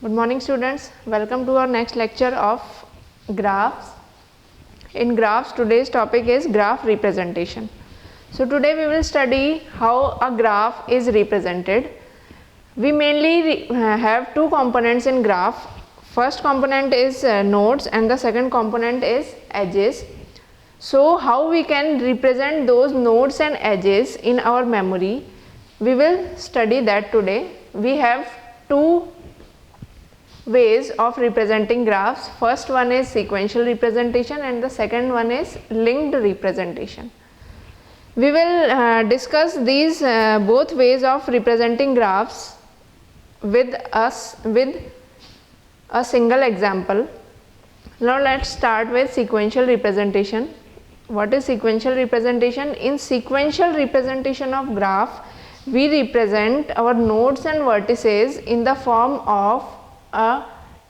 Good morning students, welcome to our next lecture of graphs. In graphs, today's topic is graph representation. So today we will study how a graph is represented. We mainly have two components in graph. First component is nodes and the second component is edges. So how we can represent those nodes and edges in our memory, we will study that today. We have two ways of representing graphs. First one is sequential representation and the second one is linked representation. We will discuss these both ways of representing graphs with a single example. Now let's start with sequential representation. What is sequential representation? In sequential representation of graph, we represent our nodes and vertices in the form of a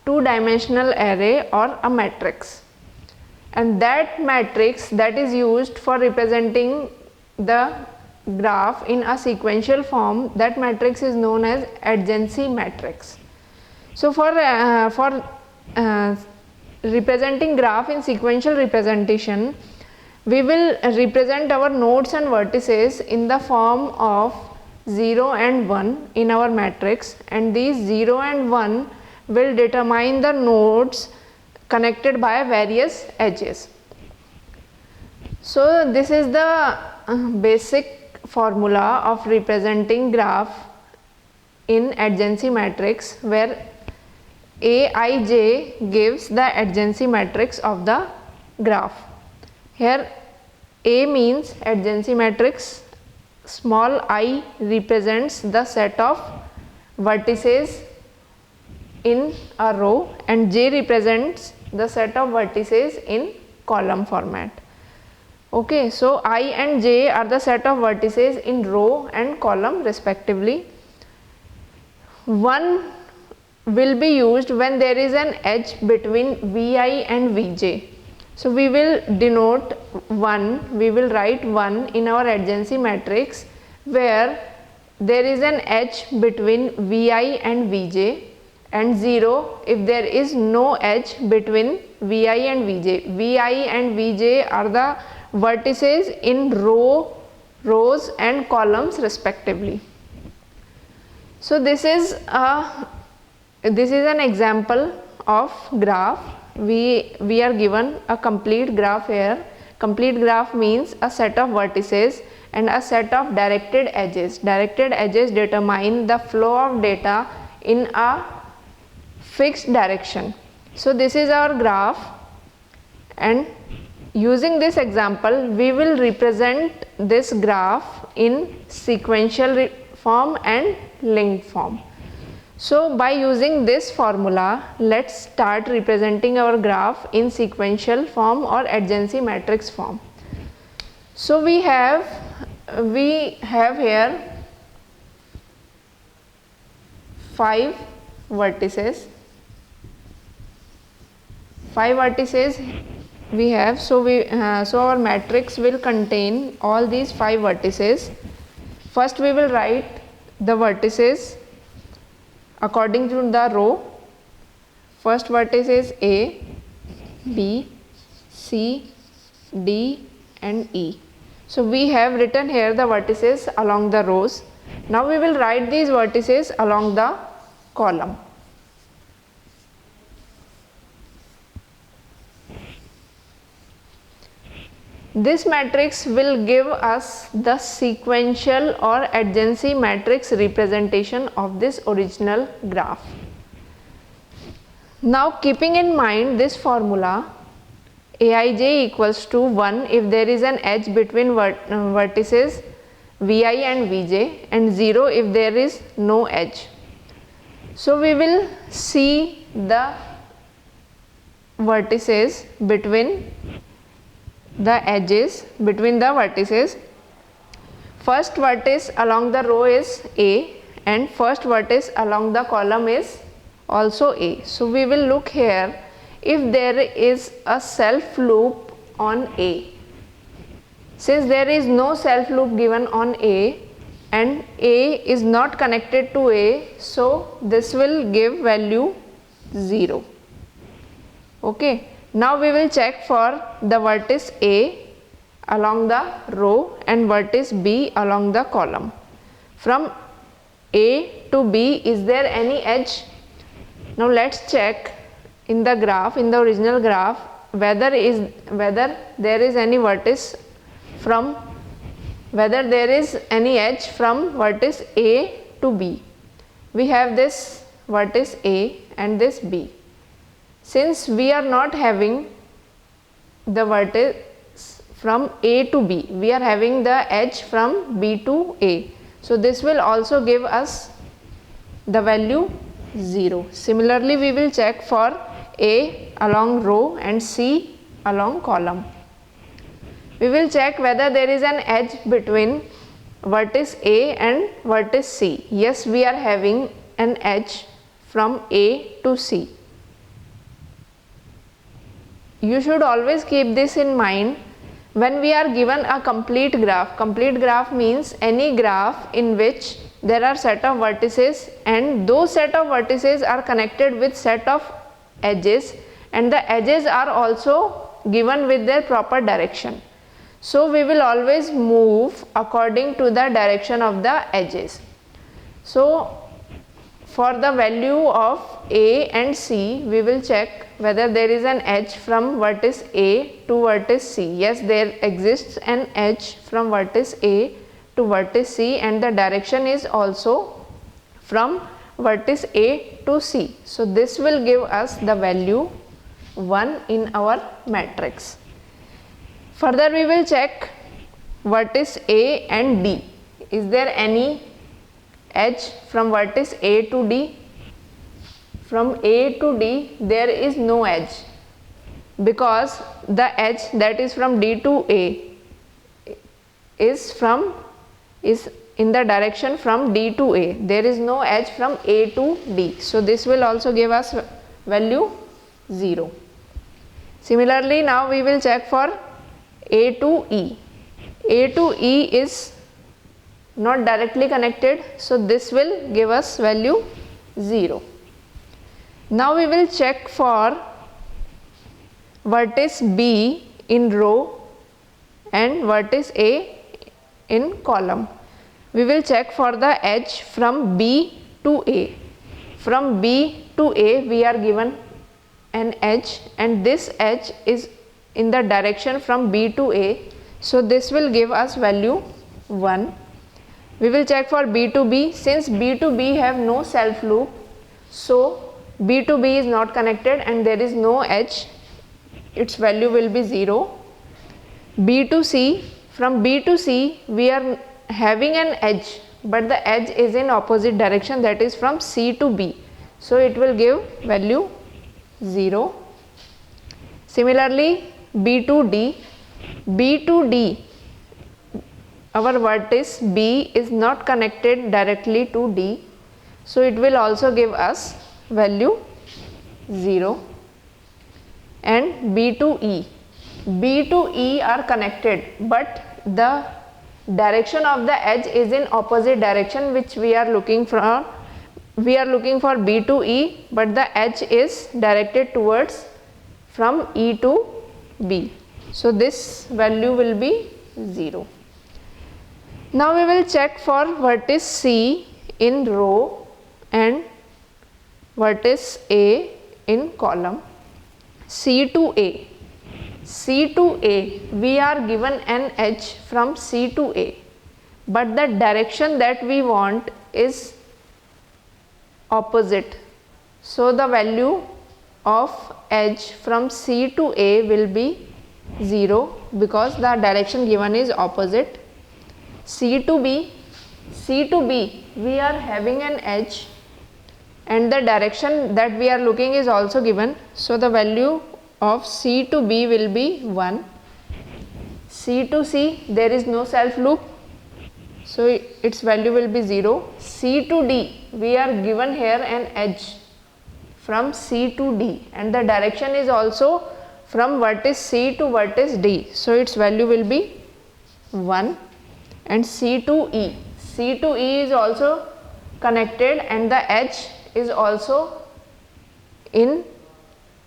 two-dimensional array or a matrix, and that matrix that is used for representing the graph in a sequential form, that matrix is known as adjacency matrix. So for representing graph in sequential representation, we will represent our nodes and vertices in the form of 0 and 1 in our matrix, and these 0 and 1 will determine the nodes connected by various edges. So this is the basic formula of representing graph in adjacency matrix, where Aij gives the adjacency matrix of the graph. Here A means adjacency matrix, small I represents the set of vertices in a row, and J represents the set of vertices in column format. Okay, so I and J are the set of vertices in row and column respectively. 1 will be used when there is an edge between Vi and Vj. So we will denote 1, we will write 1 in our adjacency matrix where there is an edge between Vi and Vj, and 0 if there is no edge between Vi and Vj. Vi and Vj are the vertices in rows and columns respectively. So this is an example of graph. We are given a complete graph here. Complete graph means a set of vertices and a set of directed edges. Directed edges determine the flow of data in a fixed direction. So this is our graph, and using this example we will represent this graph in sequential form and linked form. So by using this formula, let's start representing our graph in sequential form or adjacency matrix form. So we have here 5 vertices. 5 vertices we have, so our matrix will contain all these 5 vertices. First we will write the vertices according to the row. First vertex is A, B, C, D and E. So we have written here the vertices along the rows. Now we will write these vertices along the column. This matrix will give us the sequential or adjacency matrix representation of this original graph. Now keeping in mind this formula, Aij equals to 1 if there is an edge between vertices Vi and Vj, and 0 if there is no edge. So we will see the vertices between the edges between the vertices. First vertex along the row is A and first vertex along the column is also A. So we will look here if there is a self loop on A. Since there is no self loop given on A, and A is not connected to A, so this will give value 0. Okay, now we will check for the vertex A along the row and vertex B along the column. From A to B, is there any edge? Now let's check in the graph, in the original graph, whether there is any vertex from, whether there is any edge from vertex A to B. We have this vertex A and this B. Since we are not having the vertex from A to B, we are having the edge from B to A. So this will also give us the value 0. Similarly, we will check for A along row and C along column. We will check whether there is an edge between vertex A and vertex C. Yes, we are having an edge from A to C. You should always keep this in mind when we are given a complete graph. Complete graph means any graph in which there are set of vertices and those set of vertices are connected with set of edges, and the edges are also given with their proper direction. So we will always move according to the direction of the edges. So for the value of A and C, we will check whether there is an edge from vertex A to vertex C. Yes, there exists an edge from vertex A to vertex C, and the direction is also from vertex A to C. So this will give us the value 1 in our matrix. Further, we will check vertex A and D. Is there any edge from vertex A to D? From A to D there is no edge, because the edge that is from D to A is in the direction from D to A. There is no edge from A to D. So this will also give us value 0. Similarly, now we will check for A to E. A to E is not directly connected, so this will give us value 0. Now we will check for vertex B in row and vertex A in column. We will check for the edge from B to A. From B to A we are given an edge, and this edge is in the direction from B to A, so this will give us value 1. We will check for B to B. Since B to B have no self loop, so B to B is not connected and there is no edge, its value will be 0. B to C, from B to C we are having an edge, but the edge is in opposite direction, that is from C to B, so it will give value 0. Similarly, B to D. B to D, our vertex B is not connected directly to D, so it will also give us value 0. And B to E. B to E are connected, but the direction of the edge is in opposite direction, which we are looking for. We are looking for B to E, but the edge is directed towards from E to B, so this value will be 0. Now we will check for vertex C in row and vertex A in column. C to A. C to A, we are given an edge from C to A, but the direction that we want is opposite, so the value of edge from C to A will be 0, because the direction given is opposite. C to B. C to B, we are having an edge and the direction that we are looking is also given, so the value of C to B will be 1. C to C, there is no self loop, so its value will be 0. C to D, we are given here an edge from C to D and the direction is also from vertex C to vertex D, so its value will be 1. And C to E. C to E is also connected and the edge is also in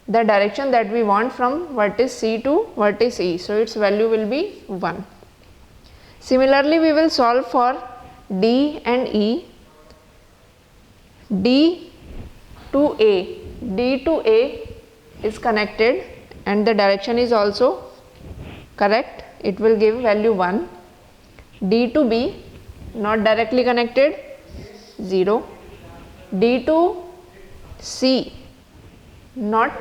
the direction that we want from vertex C to vertex E. So its value will be 1. Similarly, we will solve for D and E. D to A. D to A is connected and the direction is also correct. It will give value 1. D to B not directly connected, 0. D to C not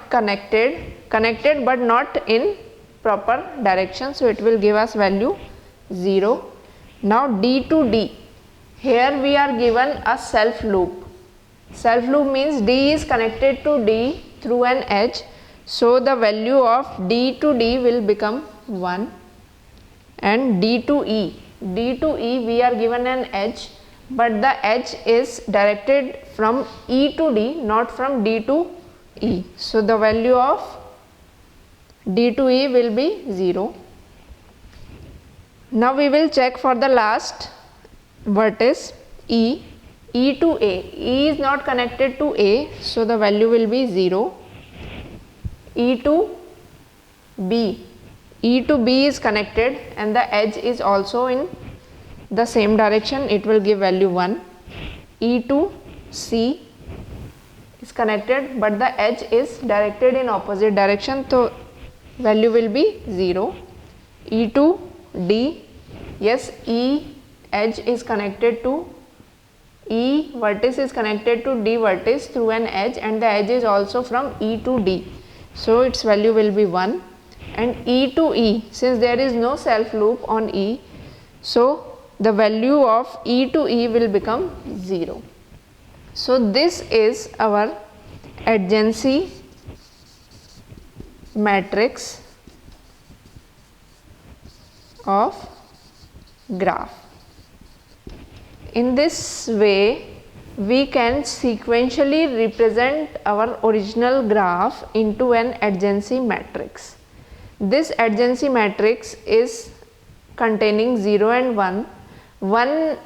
connected but not in proper direction, so it will give us value 0. Now D to D, here we are given a self loop. Self loop means D is connected to D through an edge, so the value of D to D will become 1. And D to E, we are given an edge, but the edge is directed from E to D, not from D to E. So the value of D to E will be 0. Now we will check for the last vertex E. E to A, E is not connected to A, so the value will be 0. E to B, E to B is connected and the edge is also in the same direction, it will give value 1. E to C is connected but the edge is directed in opposite direction, so value will be 0. E to D, yes, E edge is connected to E vertex is connected to D vertex through an edge and the edge is also from E to D, so its value will be 1. And E to E, since there is no self loop on E, so the value of E to E will become 0. So this is our adjacency matrix of graph. In this way, we can sequentially represent our original graph into an adjacency matrix. This adjacency matrix is containing 0 and 1. 1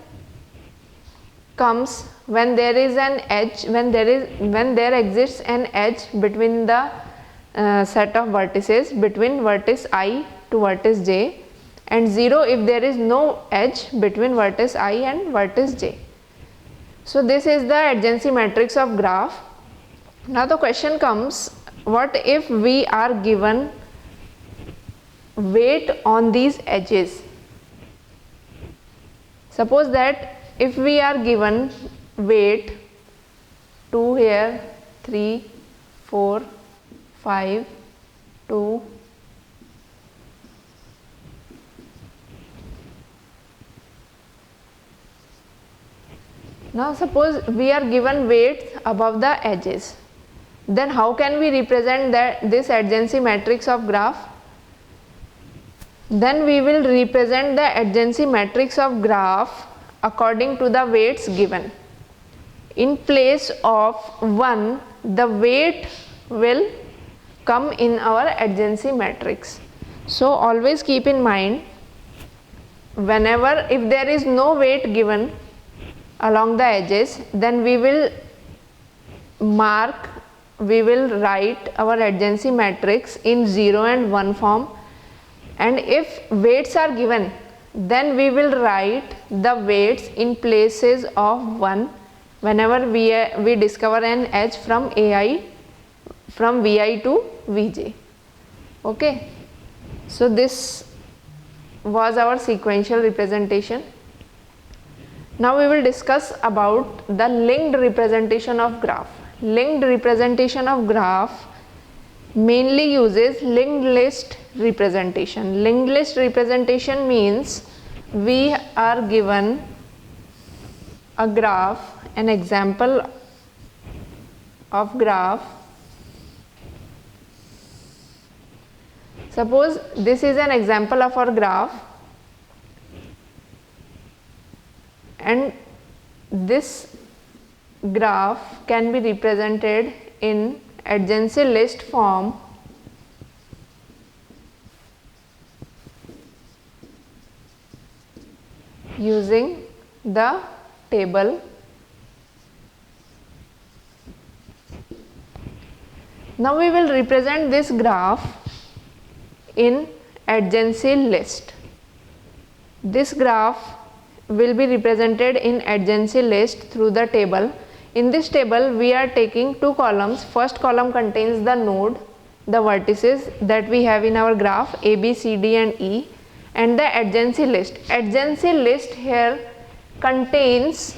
comes when there is an edge, when there exists an edge between the set of vertices between vertex I to vertex J, and 0 if there is no edge between vertex I and vertex J. So this is the adjacency matrix of graph. Now the question comes, what if we are given weight on these edges? Suppose that if we are given weight 2 here, 3, 4, 5, 2, now suppose we are given weights above the edges, then how can we represent this adjacency matrix of graph? Then we will represent the adjacency matrix of graph according to the weights given. In place of 1, the weight will come in our adjacency matrix. So always keep in mind, whenever if there is no weight given along the edges, then we will write our adjacency matrix in 0 and 1 form, and if weights are given, then we will write the weights in places of 1 whenever we discover an edge from Vi to Vj. Okay, so this was our sequential representation. Now we will discuss about the linked representation of graph. Linked representation of graph mainly uses linked list representation. Linked list representation means we are given a graph, an example of graph. Suppose this is an example of our graph, and this graph can be represented in adjacency list form using the table. Now we will represent this graph in adjacency list. This graph will be represented in adjacency list through the table. In this table we are taking two columns. First column contains the node, the vertices that we have in our graph A, B, C, D and E, and the adjacency list. Adjacency list here contains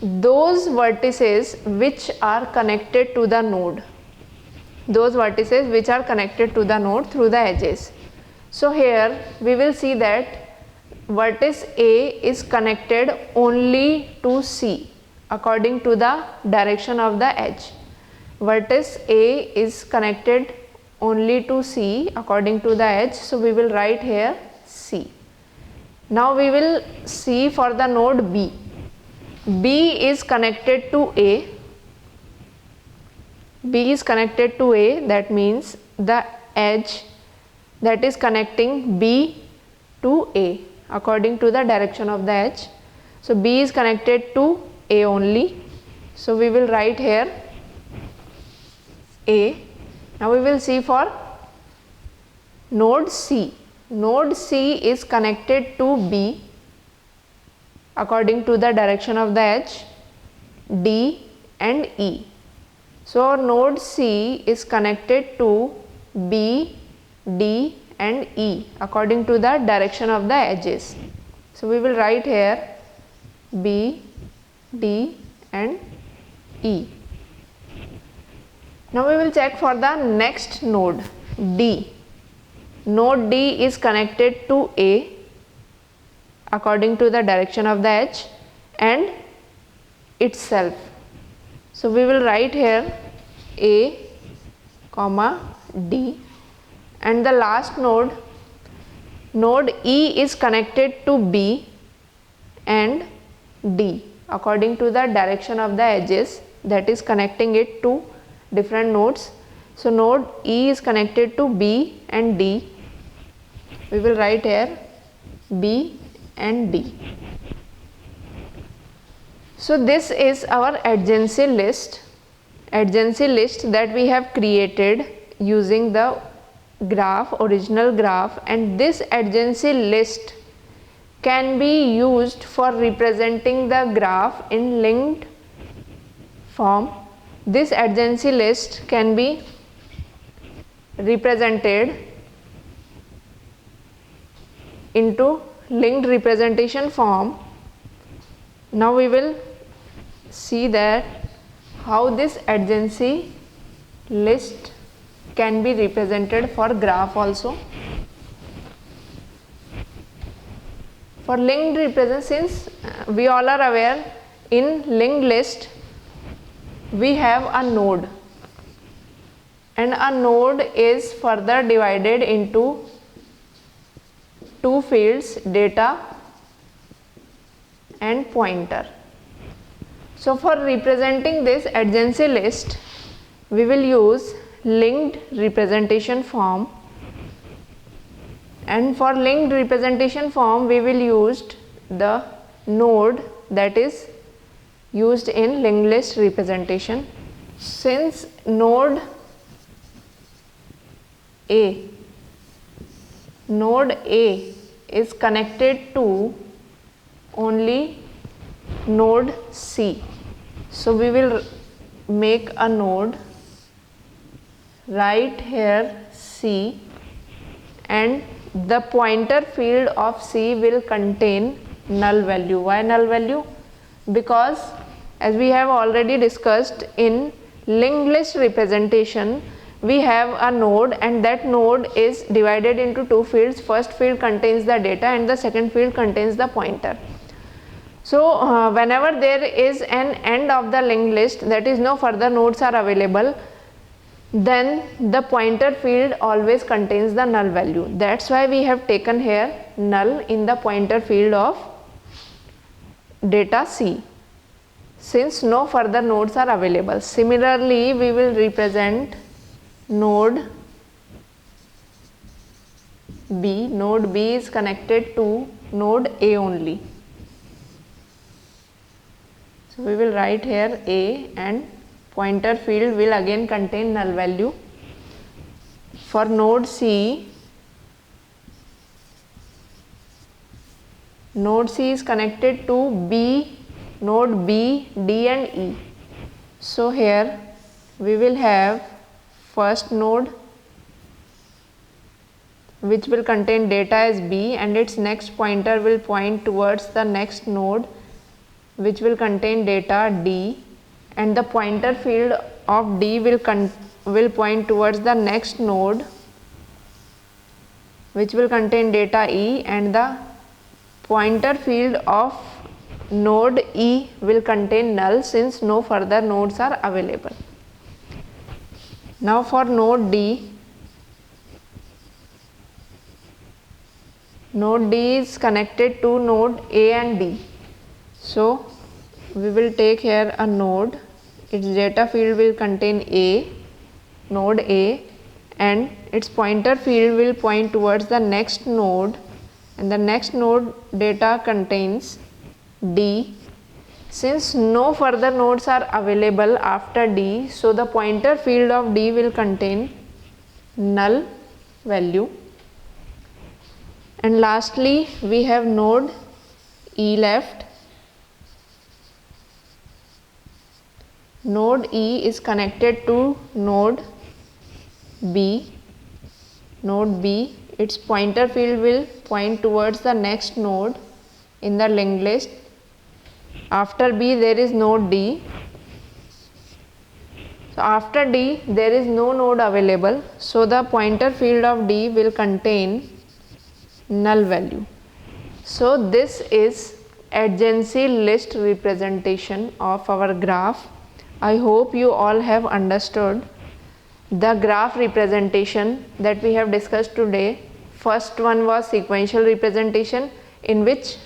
those vertices which are connected to the node, those vertices which are connected to the node through the edges. So here we will see that vertex A is connected only to C according to the direction of the edge. Vertex A is connected only to C according to the edge, so we will write here C. Now we will see for the node B. B is connected to A. B is connected to A, that means the edge that is connecting B to A according to the direction of the edge. So B is connected to A only, so we will write here A. Now we will see for node C. Node C is connected to B according to the direction of the edge, D and E. So node C is connected to B, D and E according to the direction of the edges. So we will write here B, D and E. Now we will check for the next node D. Node D is connected to A according to the direction of the edge and itself. So we will write here A, D, and the last node, node E is connected to B and D according to the direction of the edges that is connecting it to different nodes. So node E is connected to B and D. We will write here B and D. So this is our adjacency list that we have created using the graph, original graph, and this adjacency list can be used for representing the graph in linked form. This adjacency list can be represented into linked representation form. Now we will see that how this adjacency list can be represented for graph also. For linked representation, since we all are aware, in linked list we have a node, and a node is further divided into two fields, data and pointer. So for representing this adjacency list we will use linked representation form, and for linked representation form we will use the node that is used in linked list representation. Since node A is connected to only node C, so we will make a node right here C, and the pointer field of C will contain null value. Why null value? Because as we have already discussed, in linked list representation we have a node, and that node is divided into two fields. First field contains the data and the second field contains the pointer. So whenever there is an end of the linked list, that is no further nodes are available, then the pointer field always contains the null value. That's why we have taken here null in the pointer field of data C, since no further nodes are available. Similarly, we will represent node B. Node B is connected to node A only. So we will write here A, and pointer field will again contain null value. For node C, node C is connected to B, node B, D and E. So here we will have first node which will contain data as B, and its next pointer will point towards the next node which will contain data D, and the pointer field of D will point towards the next node which will contain data E, and the pointer field of node E will contain null since no further nodes are available. Now for node D, node D is connected to node A and D. So we will take here a node, its data field will contain A, node A, and its pointer field will point towards the next node, and the next node data contains D. Since no further nodes are available after D, so the pointer field of D will contain null value. And lastly we have node E left. Node E is connected to node B. Node B, its pointer field will point towards the next node in the linked list. After B there is node D. So after D there is no node available, so the pointer field of D will contain null value. So this is adjacency list representation of our graph. I hope you all have understood the graph representation that we have discussed today. First one was sequential representation, in which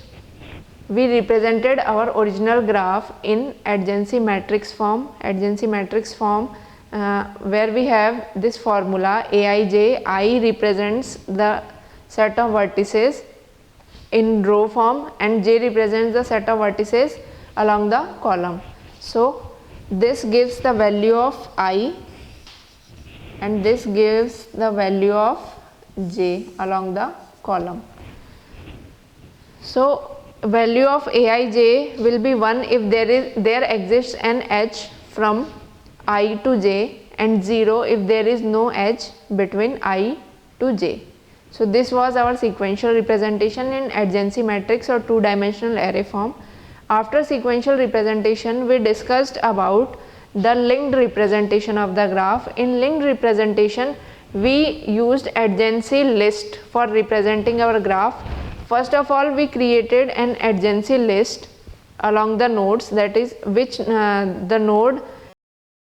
we represented our original graph in adjacency matrix form. Adjacency matrix form where we have this formula Aij. I represents the set of vertices in row form and J represents the set of vertices along the column. So this gives the value of I and this gives the value of J along the column. So value of Aij will be 1 if there exists an edge from I to J, and 0 if there is no edge between I to J. So this was our sequential representation in adjacency matrix or two-dimensional array form. After sequential representation we discussed about the linked representation of the graph. In linked representation we used adjacency list for representing our graph. First of all we created an adjacency list along the nodes, that is which the node